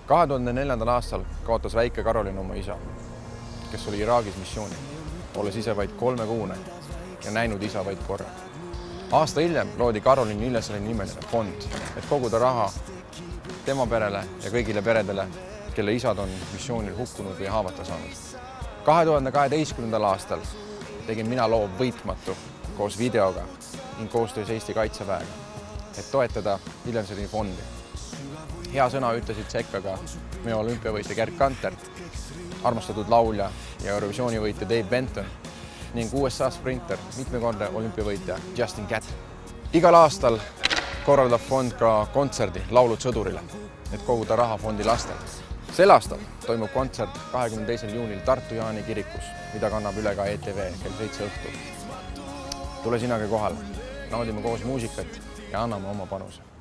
2004. aastal kaotas väike Karolin oma isa, kes oli Iraagis missioonil, olles ise vaid 3-kuune ja näinud isa vaid korra. Aasta hiljem loodi Karolin Illesari nimeline fond, et koguda raha tema perele ja kõigile peredele, kelle isad on missioonil hukkunud või haavata saanud. 2012. aastal tegin mina loo Võitmatu koos videoga ning koostöös Eesti Kaitseväega, et toetada Illesari fondi. Hea sõna ütlesid sekka ka meie olümpiavõitja Gerd Kanter, armastatud laulja ja Eurovisiooni võitja Dave Benton ning USA sprinter, mitmekordne olümpiavõitja Justin Gatt. Igal aastal korraldab fond ka kontserdi Laulud sõdurile, et koguda raha fondi lastel. Sel aastal toimub kontsert 22. juunil Tartu Jaani kirikus, mida kannab üle ka ETV kell 7 õhtul. Tule sinagi kohale, naudime koos muusikat ja anname oma panuse.